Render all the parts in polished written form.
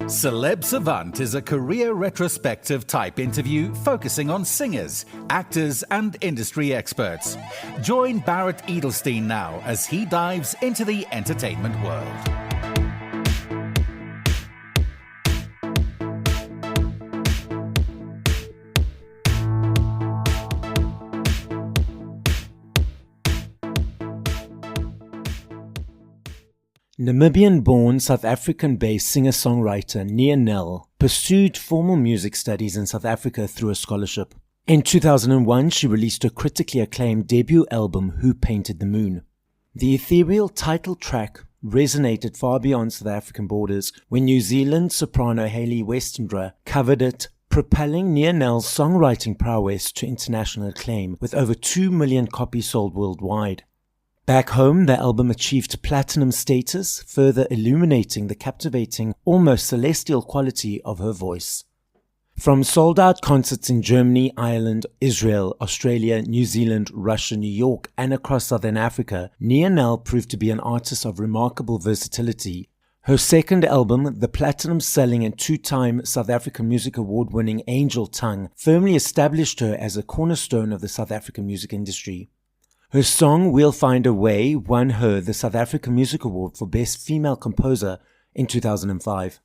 Celeb Savant is a career retrospective type interview focusing on singers, actors, and industry experts. Join Barrett Edelstein now as he dives into the entertainment world. Namibian-born South African-based singer-songwriter Nianell pursued formal music studies in South Africa through a scholarship. In 2001, she released her critically acclaimed debut album, Who Painted the Moon? The ethereal title track resonated far beyond South African borders when New Zealand soprano Hayley Westendra covered it, propelling Nianell's songwriting prowess to international acclaim with over 2 million copies sold worldwide. Back home, the album achieved platinum status, further illuminating the captivating, almost celestial quality of her voice. From sold-out concerts in Germany, Ireland, Israel, Australia, New Zealand, Russia, New York, and across Southern Africa, Nianell proved to be an artist of remarkable versatility. Her second album, the platinum-selling and two-time South African Music Award-winning Angel Tongue, firmly established her as a cornerstone of the South African music industry. Her song We'll Find a Way won her the South African Music Award for Best Female Composer in 2005.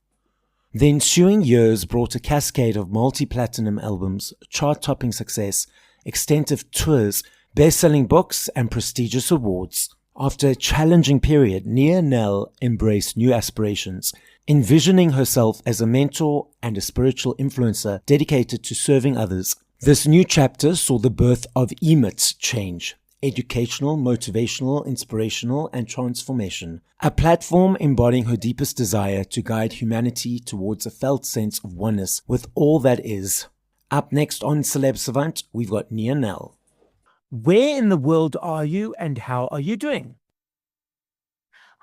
The ensuing years brought a cascade of multi-platinum albums, chart-topping success, extensive tours, best-selling books, and prestigious awards. After a challenging period, Nianell embraced new aspirations, envisioning herself as a mentor and a spiritual influencer dedicated to serving others. This new chapter saw the birth of EMIT Change. Educational, motivational, inspirational, and transformation. A platform embodying her deepest desire to guide humanity towards a felt sense of oneness with all that is. Up next on Celeb Savant, we've got Nianell. Where in the world are you and how are you doing?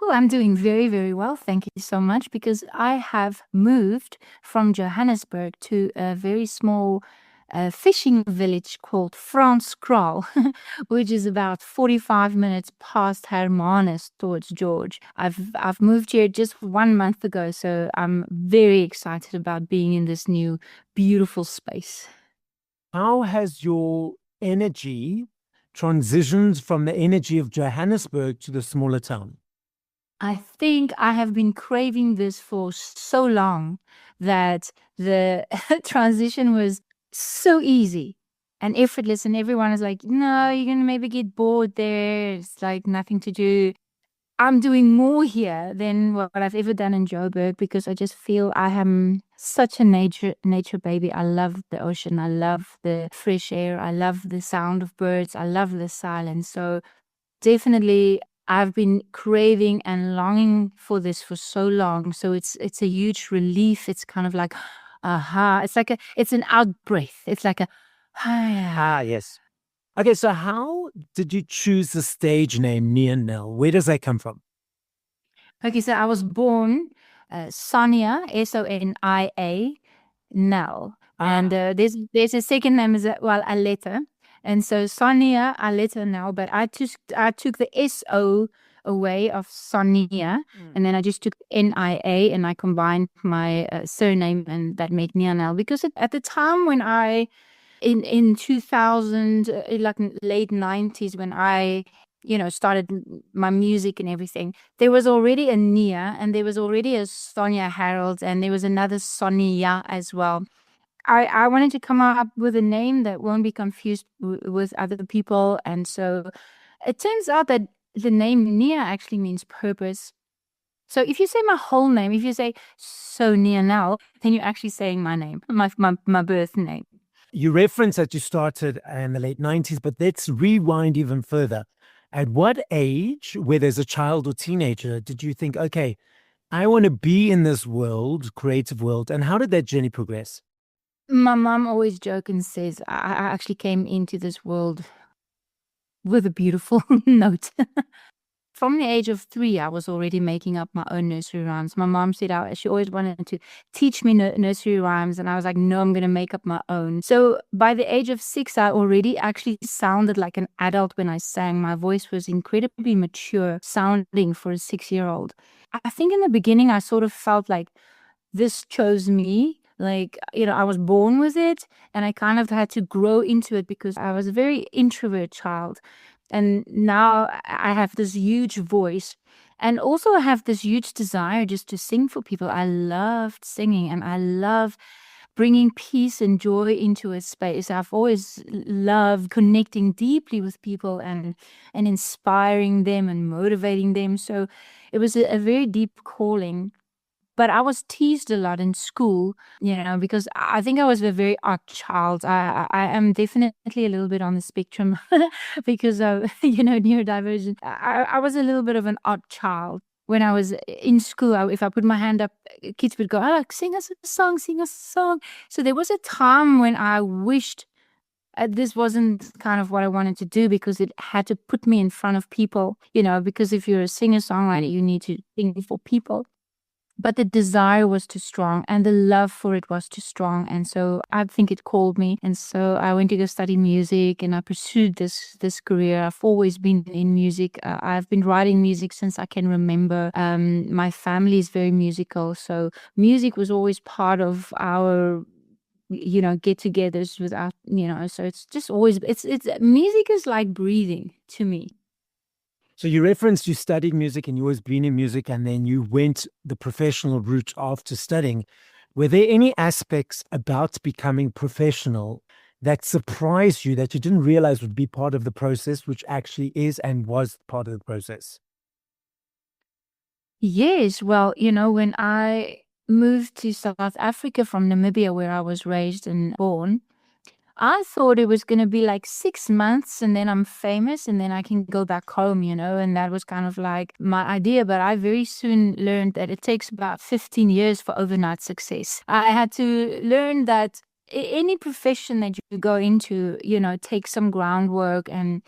Oh, I'm doing very, very well. Thank you so much, because I have moved from Johannesburg to a very small fishing village called Franskraal, which is about 45 minutes past Hermanus towards George. I've moved here just 1 month ago, so I'm very excited about being in this new beautiful space. How has your energy transitioned from the energy of Johannesburg to the smaller town? I think I have been craving this for so long that the transition was so easy and effortless, and everyone is like, no, you're gonna maybe get bored there, it's like nothing to do. I'm doing more here than what I've ever done in Joburg, because I just feel I am such a nature baby. I love the ocean, I love the fresh air, I love the sound of birds, I love the silence. So definitely I've been craving and longing for this for so long. So it's a huge relief. It's kind of like, aha, it's an out breath. It's like a Yes. Okay, so how did you choose the stage name Nianell? Where does that come from? Okay, so I was born Sonia, Sonia, Nell. And there's a second name as well, Aletta. And so Sonia, Aletta Nell, but I took the S-O away of Sonia, and then I just took Nia and I combined my surname, and that made Nianell. Because at the time when in 2000, like late 90s, when I started my music and everything, there was already a Nia, and there was already a Sonia Harold, and there was another Sonia as well. I wanted to come up with a name that won't be confused with other people, and so it turns out that the name Nia actually means purpose. So if you say my whole name, if you say so Nianell, then you're actually saying my name, my birth name. You referenced that you started in the late 90s, but let's rewind even further. At what age, whether as a child or teenager, did you think, okay, I want to be in this world, creative world, and how did that journey progress? My mom always jokes and says I actually came into this world with a beautiful note. From the age of 3, I was already making up my own nursery rhymes. My mom said she always wanted to teach me nursery rhymes, and I was like, no, I'm going to make up my own. So by the age of 6, I already actually sounded like an adult when I sang. My voice was incredibly mature sounding for a 6-year-old. I think in the beginning, I sort of felt like this chose me. Like, I was born with it, and I kind of had to grow into it because I was a very introvert child. And now I have this huge voice. And also I have this huge desire just to sing for people. I loved singing, and I love bringing peace and joy into a space. I've always loved connecting deeply with people and inspiring them and motivating them. So it was a very deep calling. But I was teased a lot in school, because I think I was a very odd child. I am definitely a little bit on the spectrum because of, neurodivergent. I was a little bit of an odd child. When I was in school, if I put my hand up, kids would go, "Oh, sing us a song, sing us a song." So there was a time when I wished this wasn't kind of what I wanted to do, because it had to put me in front of people, because if you're a singer-songwriter, you need to sing for people. But the desire was too strong, and the love for it was too strong. And so I think it called me. And so I went to go study music, and I pursued this career. I've always been in music. I've been writing music since I can remember. My family is very musical. So music was always part of our get-togethers with our, so it's just always, it's music is like breathing to me. So you referenced you studied music and you always been in music, and then you went the professional route after studying. Were there any aspects about becoming professional that surprised you that you didn't realize would be part of the process, which actually is and was part of the process? Yes. Well, when I moved to South Africa from Namibia, where I was raised and born, I thought it was going to be like 6 months and then I'm famous and then I can go back home, and that was kind of like my idea. But I very soon learned that it takes about 15 years for overnight success. I had to learn that any profession that you go into, takes some groundwork and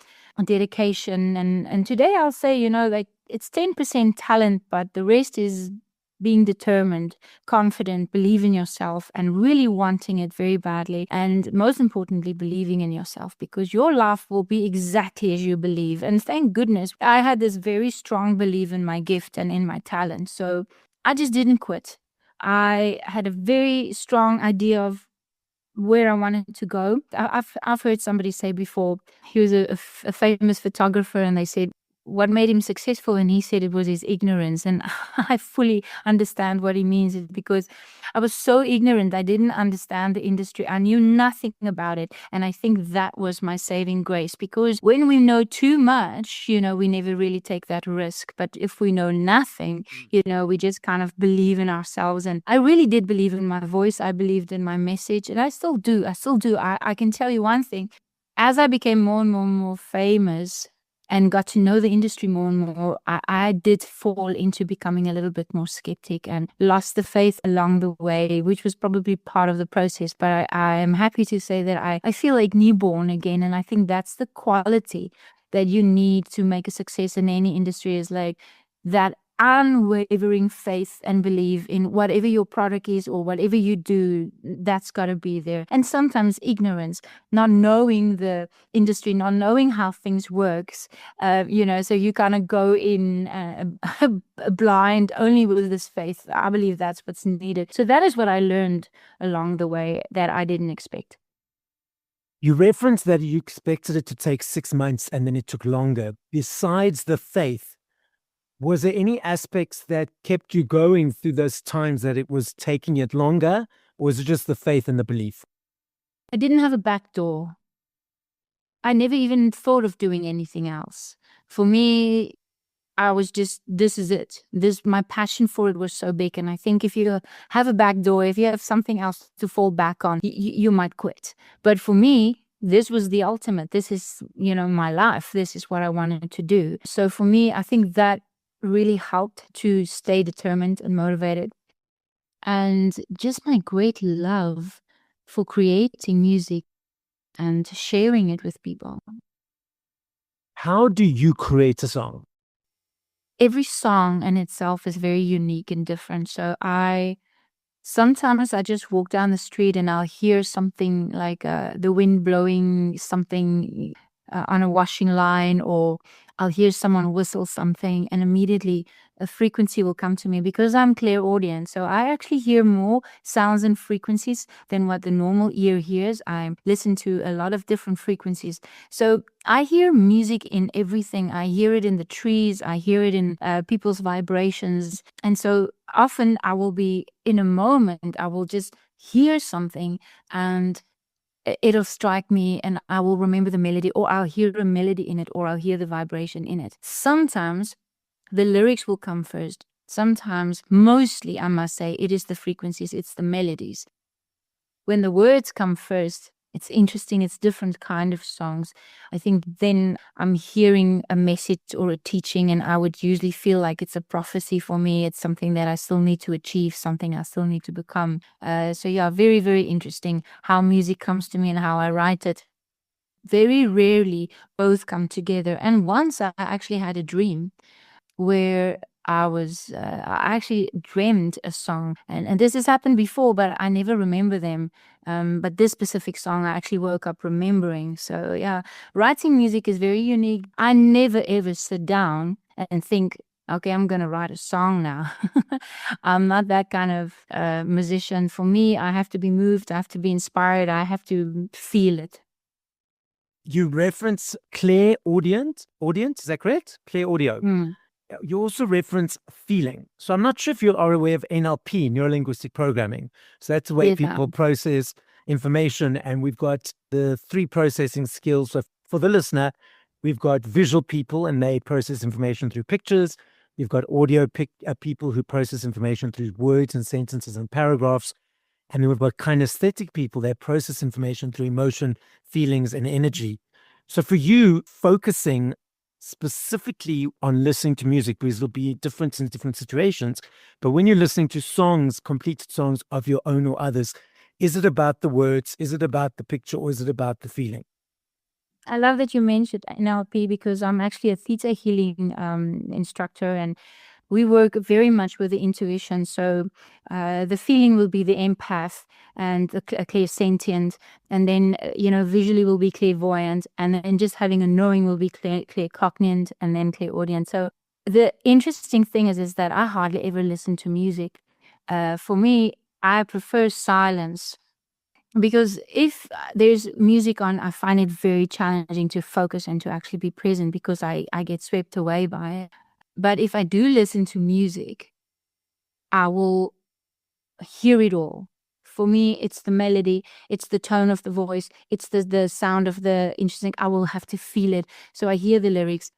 dedication. And today I'll say, like it's 10% talent, but the rest is being determined, confident, believe in yourself, and really wanting it very badly. And most importantly, believing in yourself, because your life will be exactly as you believe. And thank goodness I had this very strong belief in my gift and in my talent. So I just didn't quit. I had a very strong idea of where I wanted to go. I've heard somebody say before, he was a famous photographer, and they said, what made him successful? And he said it was his ignorance. And I fully understand what he means, because I was so ignorant. I didn't understand the industry. I knew nothing about it. And I think that was my saving grace, because when we know too much, we never really take that risk. But if we know nothing, we just kind of believe in ourselves. And I really did believe in my voice. I believed in my message, and I still do. I can tell you one thing. As I became more and more and more famous, and got to know the industry more and more, I did fall into becoming a little bit more skeptic and lost the faith along the way, which was probably part of the process. But I am happy to say that I feel like newborn again. And I think that's the quality that you need to make a success in any industry, is like that unwavering faith and belief in whatever your product is or whatever you do. That's got to be there. And sometimes ignorance, not knowing the industry, not knowing how things works, so you kind of go in blind only with this faith. I believe that's what's needed. So that is what I learned along the way that I didn't expect. You referenced that you expected it to take 6 months and then it took longer. Besides the faith, was there any aspects that kept you going through those times that it was taking it longer, or was it just the faith and the belief? I didn't have a back door. I never even thought of doing anything else. For me, I was just, this is it. My passion for it was so big. And I think if you have a back door, if you have something else to fall back on, you might quit. But for me, this was the ultimate. This is, my life. This is what I wanted to do. So for me, I think that really helped to stay determined and motivated. And just my great love for creating music and sharing it with people. How do you create a song? Every song in itself is very unique and different. So sometimes I just walk down the street and I'll hear something like the wind blowing something on a washing line, or I'll hear someone whistle something and immediately a frequency will come to me because I'm clairaudient. So I actually hear more sounds and frequencies than what the normal ear hears. I listen to a lot of different frequencies. So I hear music in everything. I hear it in the trees. I hear it in people's vibrations. And so often I will be in a moment, I will just hear something and it'll strike me and I will remember the melody, or I'll hear a melody in it, or I'll hear the vibration in it. Sometimes the lyrics will come first. Sometimes, mostly, I must say, it is the frequencies, it's the melodies. When the words come first, it's interesting, it's different kind of songs. I think then I'm hearing a message or a teaching, and I would usually feel like it's a prophecy for me. It's something that I still need to achieve, something I still need to become. So yeah, very, very interesting how music comes to me and how I write it. Very rarely both come together. And once I actually had a dream where I actually dreamed a song, and this has happened before, but I never remember them. But this specific song, I actually woke up remembering. So yeah, writing music is very unique. I never ever sit down and think, okay, I'm going to write a song now. I'm not that kind of musician. For me, I have to be moved. I have to be inspired. I have to feel it. You reference clairaudient, is that correct? Clairaudio. Mm. You also reference feeling. So I'm not sure if you are aware of NLP, neuro-linguistic programming. So that's the way people process information. And we've got the 3 processing skills. So for the listener, we've got visual people, and they process information through pictures. We've got audio people who process information through words and sentences and paragraphs. And then we've got kinesthetic people that process information through emotion, feelings, and energy. So for you, focusing specifically on listening to music, because there'll be difference in different situations, but when you're listening to songs, completed songs of your own or others, is it about the words, is it about the picture, or is it about the feeling? I love that you mentioned NLP because I'm actually a theta healing instructor, and we work very much with the intuition. So the feeling will be the empath and the clairsentient, and then visually will be clairvoyant, and then just having a knowing will be claircognient, and then clairaudient. So the interesting thing is that I hardly ever listen to music. For me, I prefer silence. Because if there's music on, I find it very challenging to focus and to actually be present because I get swept away by it. But if I do listen to music, I will hear it all. For me, it's the melody, it's the tone of the voice, it's the sound of the interesting. I will have to feel it. So I hear the lyrics.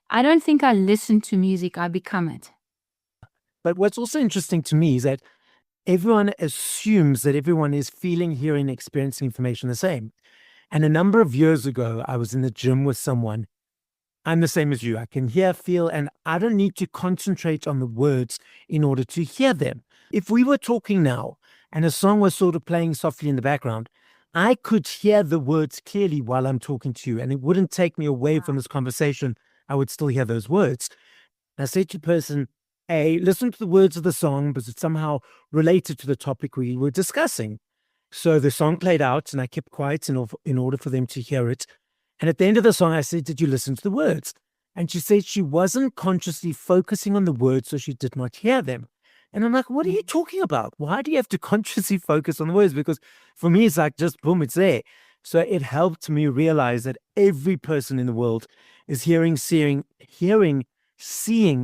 I don't think I listen to music, I become it. But what's also interesting to me is that everyone assumes that everyone is feeling, hearing, experiencing information the same. And a number of years ago, I was in the gym with someone. I'm the same as you. I can hear, feel, and I don't need to concentrate on the words in order to hear them. If we were talking now and a song was sort of playing softly in the background, I could hear the words clearly while I'm talking to you, and it wouldn't take me away from this conversation. I would still hear those words. I said to the person, hey, listen to the words of the song because it's somehow related to the topic we were discussing. So the song played out and I kept quiet in order for them to hear it. And at the end of the song, I said, did you listen to the words? And she said she wasn't consciously focusing on the words, so she did not hear them. And I'm like, what are you talking about? Why do you have to consciously focus on the words? Because for me, it's like just boom, it's there. So it helped me realize that every person in the world is hearing, seeing,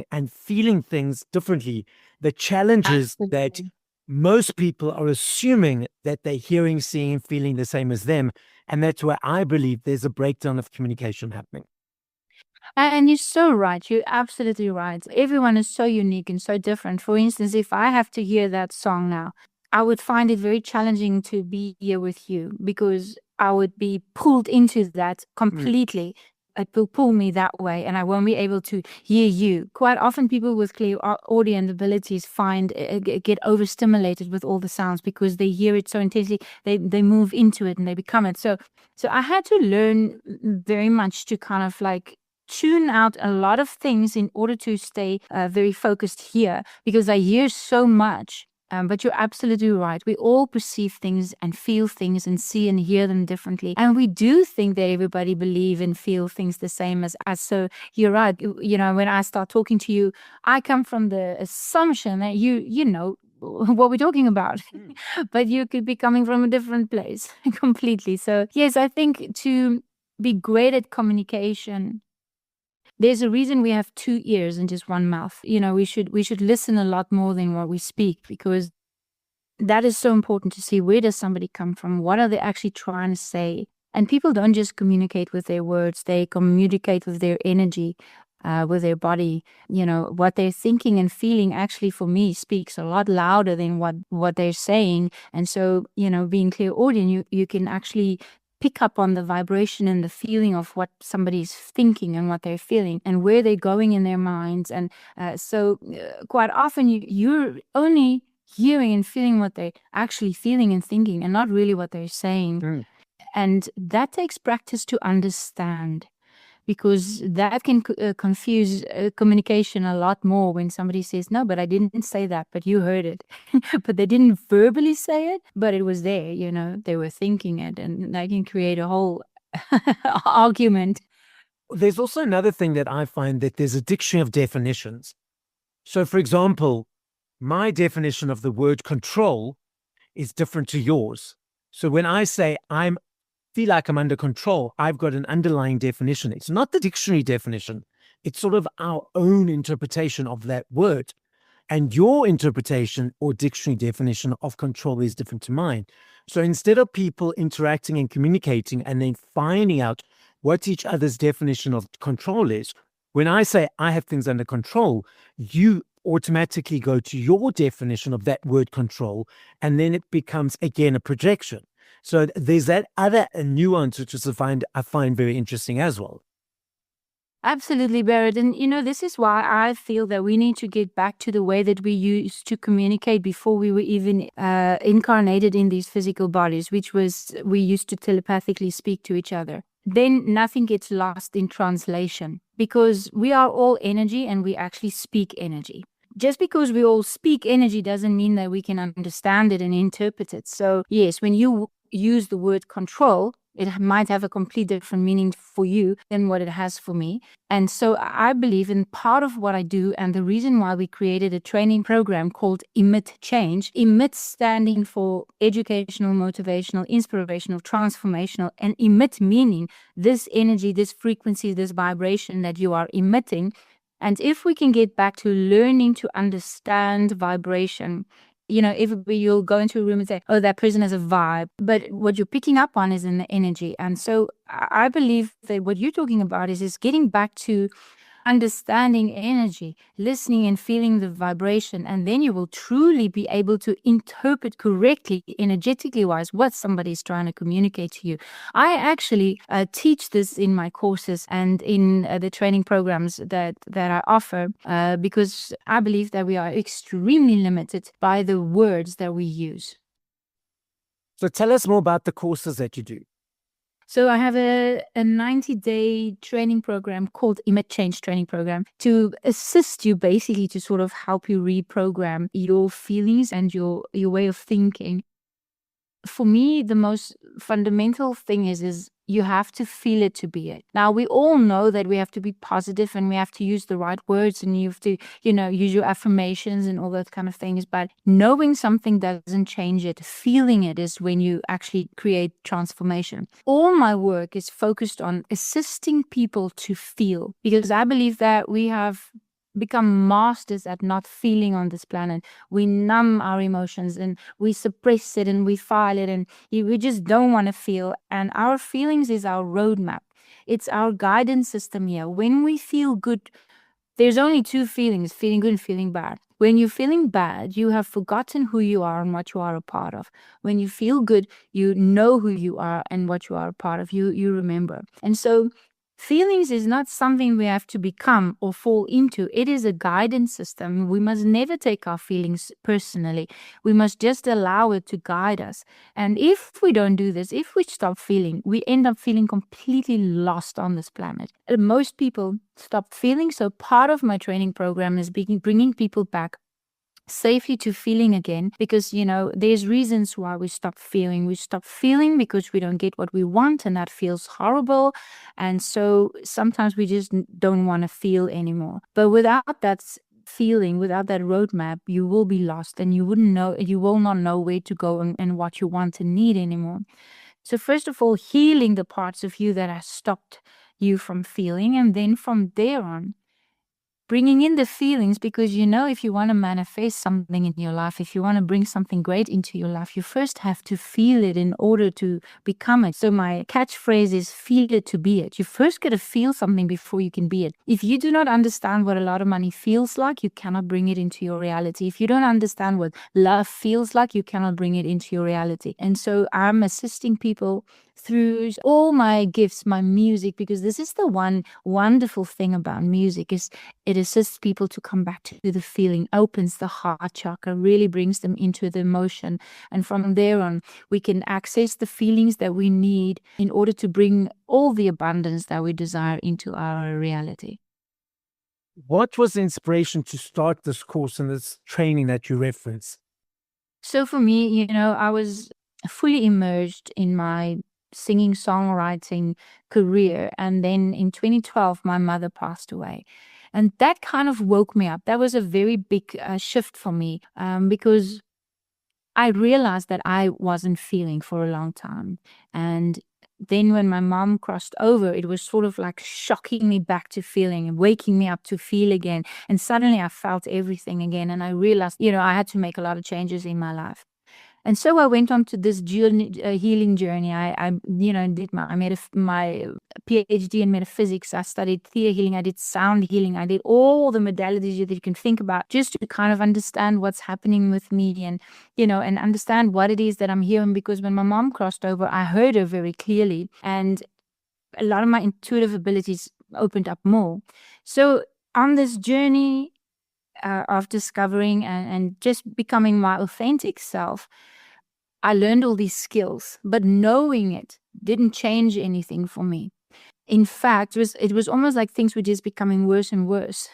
and feeling things differently. The challenge is that most people are assuming that they're hearing, seeing, and feeling the same as them. And that's where I believe there's a breakdown of communication happening. And you're so right. You're absolutely right. Everyone is so unique and so different. For instance, if I have to hear that song now, I would find it very challenging to be here with you because I would be pulled into that completely. It will pull me that way and I won't be able to hear you. Quite often people with clairaudient abilities get overstimulated with all the sounds because they hear it so intensely, they move into it and they become it. So I had to learn very much to kind of like tune out a lot of things in order to stay very focused here because I hear so much But you're absolutely right. We all perceive things and feel things and see and hear them differently. And we do think that everybody believe and feel things the same as us. So you're right. When I start talking to you, I come from the assumption that you know what we're talking about. But you could be coming from a different place completely. So yes, I think to be great at communication, there's a reason we have 2 ears and just one mouth. We should listen a lot more than what we speak, because that is so important to see, where does somebody come from? What are they actually trying to say? And people don't just communicate with their words, they communicate with their energy, with their body. What they're thinking and feeling actually, for me, speaks a lot louder than what they're saying. And so, being clairaudient, you can actually pick up on the vibration and the feeling of what somebody's thinking and what they're feeling and where they're going in their minds. And so quite often you're only hearing and feeling what they're actually feeling and thinking, and not really what they're saying. And that takes practice to understand, because that can confuse communication a lot more when somebody says, no, but I didn't say that, but you heard it. But they didn't verbally say it, but it was there, they were thinking it, and that can create a whole argument. There's also another thing that I find, that there's a dictionary of definitions. So, for example, my definition of the word control is different to yours. So when I say feel like I'm under control, I've got an underlying definition. It's not the dictionary definition. It's sort of our own interpretation of that word. And your interpretation or dictionary definition of control is different to mine. So instead of people interacting and communicating and then finding out what each other's definition of control is, when I say I have things under control, you automatically go to your definition of that word control, and then it becomes, again, a projection. So there's that other nuance, which I find very interesting as well. Absolutely, Barrett. And, this is why I feel that we need to get back to the way that we used to communicate before we were even incarnated in these physical bodies, which was we used to telepathically speak to each other. Then nothing gets lost in translation, because we are all energy and we actually speak energy. Just because we all speak energy doesn't mean that we can understand it and interpret it. So yes, when you use the word control, it might have a complete different meaning for you than what it has for me. And so I believe in part of what I do, and the reason why we created a training program called EMIT Change. EMIT standing for educational, motivational, inspirational, transformational, and emit meaning this energy, this frequency, this vibration that you are emitting. And if we can get back to learning to understand vibration, everybody, you'll go into a room and say, oh, that person has a vibe. But what you're picking up on is in the energy. And so I believe that what you're talking about is getting back to understanding energy, listening and feeling the vibration, and then you will truly be able to interpret correctly, energetically wise, what somebody's trying to communicate to you. I actually teach this in my courses and in the training programs that I offer, because I believe that we are extremely limited by the words that we use. So tell us more about the courses that you do. So I have a 90-day training program called EMIT Change Training Program to assist you, basically to sort of help you reprogram your feelings and your way of thinking. For me, the most fundamental thing is you have to feel it to be it. Now, we all know that we have to be positive and we have to use the right words, and you have to, use your affirmations and all that kind of things. But knowing something doesn't change it. Feeling it is when you actually create transformation. All my work is focused on assisting people to feel, because I believe that we have become masters at not feeling on this planet. We numb our emotions and we suppress it and we file it, and we just don't want to feel. And our feelings is our roadmap. It's our guidance system here. When we feel good, there's only two feelings, feeling good and feeling bad. When you're feeling bad, you have forgotten who you are and what you are a part of. When you feel good, you know who you are and what you are a part of. You remember. And so feelings is not something we have to become or fall into. It is a guidance system. We must never take our feelings personally. We must just allow it to guide us. And if we don't do this, if we stop feeling, we end up feeling completely lost on this planet. Most people stop feeling. So part of my training program is bringing people back safely to feeling again, because there's reasons why we stop feeling. We stop feeling because we don't get what we want, and that feels horrible, and so sometimes we just don't want to feel anymore. But without that feeling, without that roadmap, you will be lost, and you will not know where to go and what you want and need anymore. So first of all, healing the parts of you that have stopped you from feeling, and then from there on, bringing in the feelings, because if you want to manifest something in your life, if you want to bring something great into your life, you first have to feel it in order to become it. So my catchphrase is feel it to be it. You first got to feel something before you can be it. If you do not understand what a lot of money feels like, you cannot bring it into your reality. If you don't understand what love feels like, you cannot bring it into your reality. And so I'm assisting people through all my gifts, my music, because this is the one wonderful thing about music, is it assists people to come back to the feeling, opens the heart chakra, really brings them into the emotion. And from there on, we can access the feelings that we need in order to bring all the abundance that we desire into our reality. What was the inspiration to start this course and this training that you reference? So for me, I was fully immersed in my singing songwriting career, and then in 2012 my mother passed away, and that kind of woke me up. That was a very big shift for me, because I realized that I wasn't feeling for a long time. And then when my mom crossed over, it was sort of like shocking me back to feeling and waking me up to feel again, and suddenly I felt everything again, and I realized I had to make a lot of changes in my life. And so I went on to this healing journey. I did my PhD in metaphysics. I studied theater healing. I did sound healing. I did all the modalities that you can think about, just to kind of understand what's happening with me, and and understand what it is that I'm hearing. Because when my mom crossed over, I heard her very clearly, and a lot of my intuitive abilities opened up more. So on this journey of discovering and just becoming my authentic self, I learned all these skills, but knowing it didn't change anything for me. In fact, it was almost like things were just becoming worse and worse.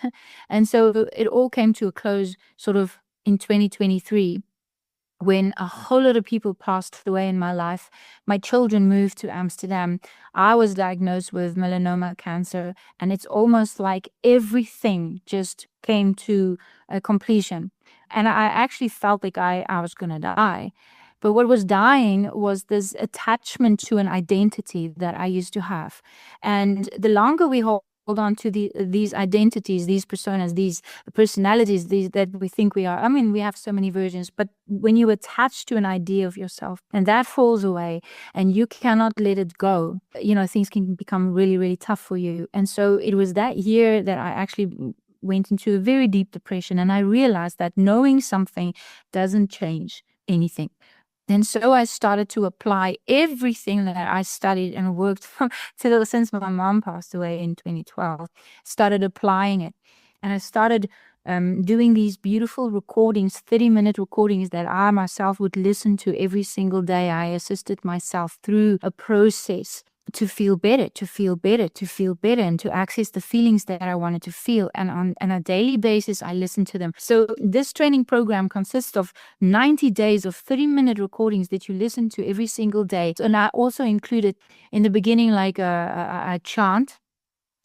And so it all came to a close sort of in 2023, when a whole lot of people passed away in my life. My children moved to Amsterdam. I was diagnosed with melanoma cancer, and it's almost like everything just came to a completion. And I actually felt like I was going to die. But what was dying was this attachment to an identity that I used to have. And the longer we hold on to these identities, these personas, these personalities, that we think we are. I mean, we have so many versions, but when you attach to an idea of yourself and that falls away and you cannot let it go, things can become really, really tough for you. And so it was that year that I actually went into a very deep depression, and I realized that knowing something doesn't change anything. And so I started to apply everything that I studied and worked since my mom passed away in 2012, started applying it. And I started doing these beautiful recordings, 30-minute recordings that I myself would listen to every single day. I assisted myself through a process to feel better, to feel better, to feel better, and to access the feelings that I wanted to feel. And on a daily basis, I listened to them. So this training program consists of 90 days of 30-minute recordings that you listen to every single day. And I also included in the beginning like a chant.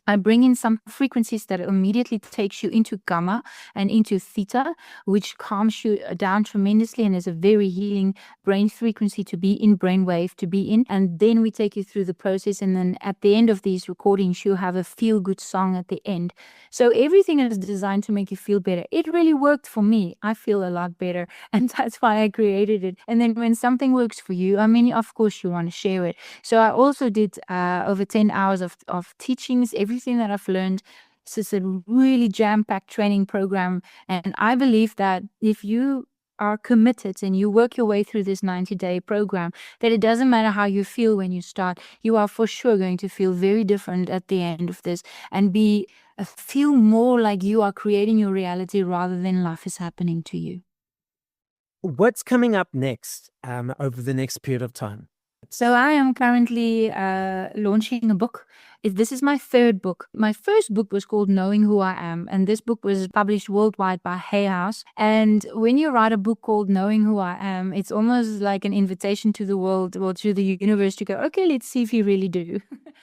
I bring in some frequencies that immediately takes you into gamma and into theta, which calms you down tremendously and is a very healing brain frequency to be in, brainwave to be in. And then we take you through the process. And then at the end of these recordings, you have a feel-good song at the end. So everything is designed to make you feel better. It really worked for me. I feel a lot better. And that's why I created it. And then when something works for you, I mean, of course, you want to share it. So I also did over 10 hours of teachings, everything that I've learned. So it's a really jam-packed training program. And I believe that if you are committed and you work your way through this 90-day program, that it doesn't matter how you feel when you start, you are for sure going to feel very different at the end of this and feel more like you are creating your reality rather than life is happening to you. What's coming up next over the next period of time? So I am currently launching a book. This is my third book. My first book was called Knowing Who I Am, and this book was published worldwide by Hay House. And when you write a book called Knowing Who I Am, it's almost like an invitation to the world or to the universe to go, okay, let's see if you really do.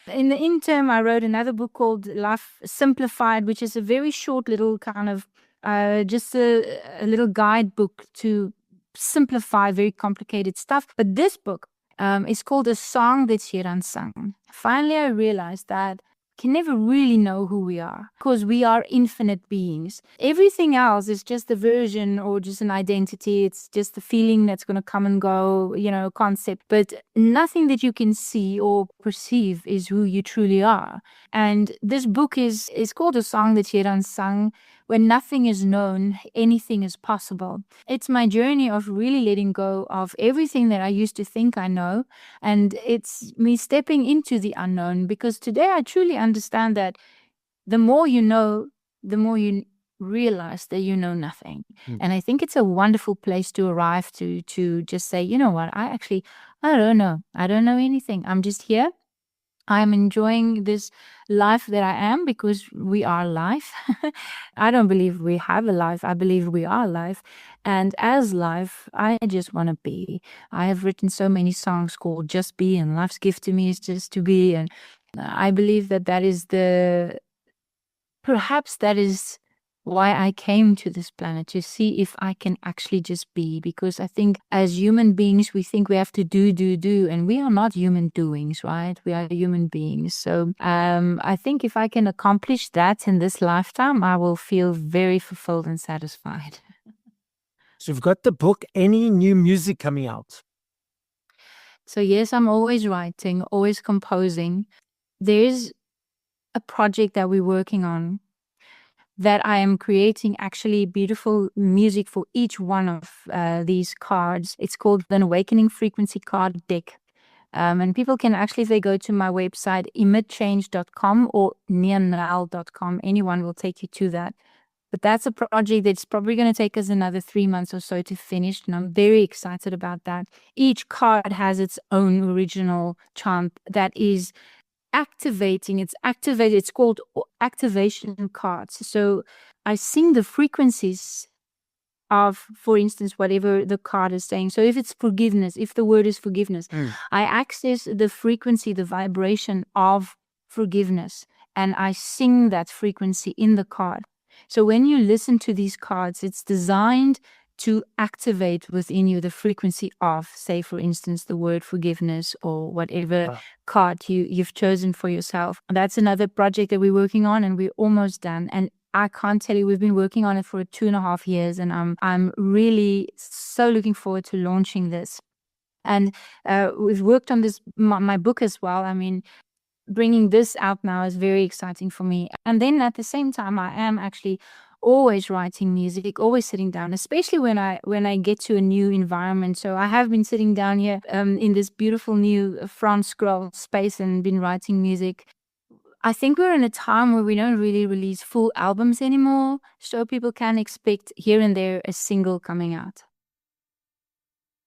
In the interim, I wrote another book called Life Simplified, which is a very short little kind of just a little guidebook to simplify very complicated stuff. But this book is called A Song That's Here Unsung. Finally, I realized that we can never really know who we are because we are infinite beings. Everything else is just a version or just an identity. It's just a feeling that's going to come and go, concept. But nothing that you can see or perceive is who you truly are. And this book is called A Song That's Yet Unsung. When nothing is known, anything is possible. It's my journey of really letting go of everything that I used to think I know. And it's me stepping into the unknown, because today I truly understand that the more you know, the more you realize that you know nothing. And I think it's a wonderful place to arrive to just say, you know what, I don't know. I don't know anything. I'm just here. I'm enjoying this life that I am, because we are life. I don't believe we have a life. I believe we are life. And as life, I just want to be. I have written so many songs called Just Be, and life's gift to me is just to be. And I believe that is perhaps that is why I came to this planet, to see if I can actually just be. Because I think as human beings, we think we have to do, and we are not human doings, right? We are human beings. So I think if I can accomplish that in this lifetime, I will feel very fulfilled and satisfied. So you've got the book. Any new music coming out? So yes, I'm always writing, always composing. There's a project that we're working on, that I am creating actually beautiful music for each one of these cards. It's called an Awakening Frequency Card Deck. And people can actually, if they go to my website, emitchange.com or nianell.com, anyone will take you to that. But that's a project that's probably going to take us another 3 months or so to finish. And I'm very excited about that. Each card has its own original chant that is activating. It's activated. It's called activation cards. So I sing the frequencies of, for instance, whatever the card is saying. So if it's forgiveness, if the word is forgiveness, I access the frequency, the vibration of forgiveness, and I sing that frequency in the card. So when you listen to these cards, it's designed to activate within you the frequency of, say, for instance, the word forgiveness, or whatever card you've chosen for yourself. That's another project that we're working on, and we're almost done. And I can't tell you, we've been working on it for 2.5 years, and I'm really so looking forward to launching this. And we've worked on this, my book as well. I mean, bringing this out now is very exciting for me. And then at the same time, I am actually always writing music, always sitting down, especially when I get to a new environment. So I have been sitting down here in this beautiful new France scroll space and been writing music. I think we're in a time where we don't really release full albums anymore, so people can expect here and there a single coming out.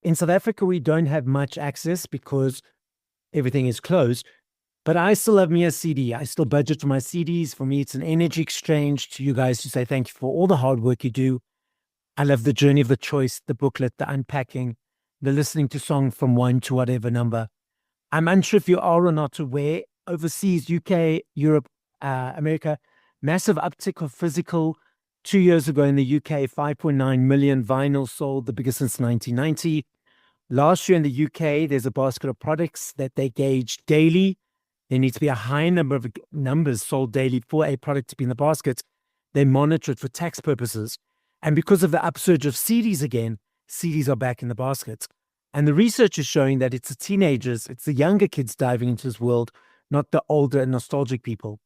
In South Africa, we don't have much access because everything is closed. But I still have me a CD. I still budget for my CDs. For me, it's an energy exchange to you guys to say thank you for all the hard work you do. I love the journey of the choice, the booklet, the unpacking, the listening to song from 1 to whatever number. I'm unsure if you are or not aware, overseas, UK, Europe, America, massive uptick of physical. 2 years ago in the UK, 5.9 million vinyls sold, the biggest since 1990. Last year in the UK, there's a basket of products that they gauge daily. There needs to be a high number of numbers sold daily for a product to be in the basket. They monitor it for tax purposes. And because of the upsurge of CDs again, CDs are back in the basket. And the research is showing that it's the teenagers, it's the younger kids diving into this world, not the older and nostalgic people.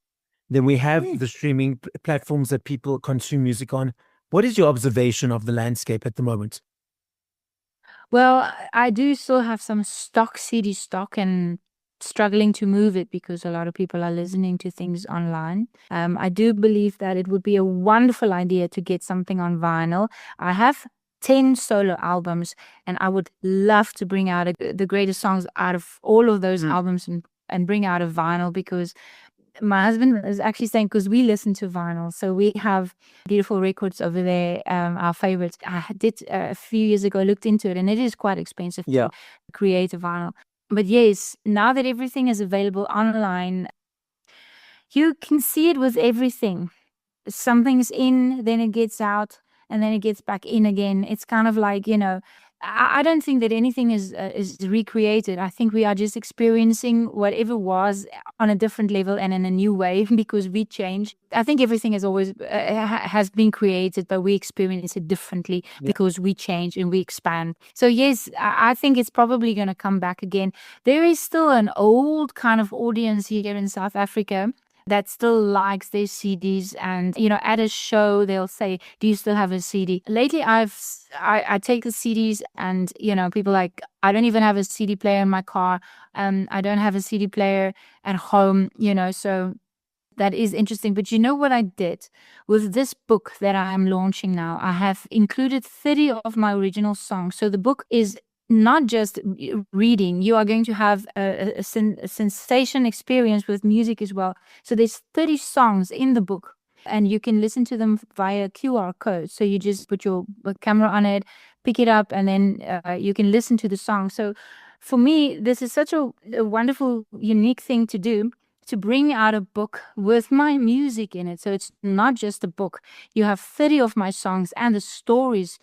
Then we have the streaming platforms that people consume music on. What is your observation of the landscape at the moment? Well, I do still have some CD stock, and struggling to move it because a lot of people are listening to things online. I do believe that it would be a wonderful idea to get something on vinyl. I have 10 solo albums, and I would love to bring out the greatest songs out of all of those albums and bring out a vinyl, because my husband is actually saying, because we listen to vinyl, so we have beautiful records over there, our favorites. I did a few years ago, looked into it, and it is quite expensive to create a vinyl. But yes, now that everything is available online, you can see it with everything. Something's in, then it gets out, and then it gets back in again. It's kind of like, I don't think that anything is recreated. I think we are just experiencing whatever was on a different level and in a new way, because we change. I think everything has always has been created, but we experience it differently because we change and we expand. So yes, I think it's probably going to come back again. There is still an old kind of audience here in South Africa that still likes their CDs, and at a show they'll say, "Do you still have a CD?" Lately, I take the CDs, and people like, "I don't even have a CD player in my car. I don't have a CD player at home." So that is interesting. But you know what I did with this book that I am launching now? I have included 30 of my original songs. So the book is not just reading. You are going to have a sensation experience with music as well. So there's 30 songs in the book, and you can listen to them via QR code. So you just put your camera on it, pick it up, and then you can listen to the song. So for me, this is such a wonderful, unique thing to do, to bring out a book with my music in it. So it's not just a book. You have 30 of my songs and the stories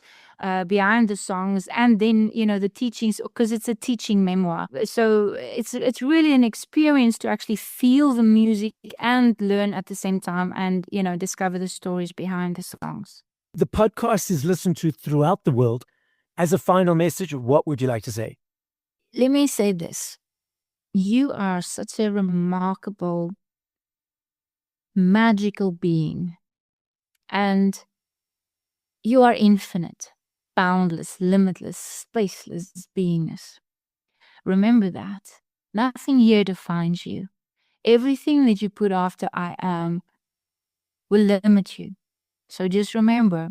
behind the songs, and then the teachings, because it's a teaching memoir. So it's really an experience to actually feel the music and learn at the same time, and discover the stories behind the songs. The podcast is listened to throughout the world. As a final message, what would you like to say? Let me say this. You are such a remarkable, magical being, and you are infinite, boundless, limitless, spaceless beingness. Remember that. Nothing here defines you. Everything that you put after I am will limit you. So just remember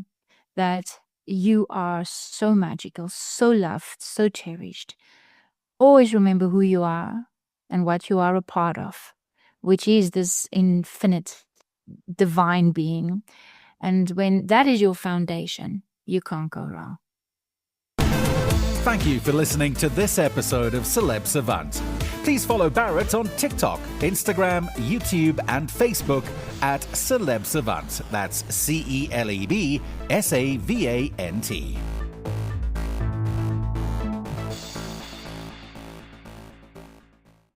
that you are so magical, so loved, so cherished. Always remember who you are and what you are a part of, which is this infinite, divine being. And when that is your foundation, you can't go wrong. Thank you for listening to this episode of Celeb Savant. Please follow Barrett on TikTok, Instagram, YouTube, and Facebook at Celeb Savant. That's CelebSavant.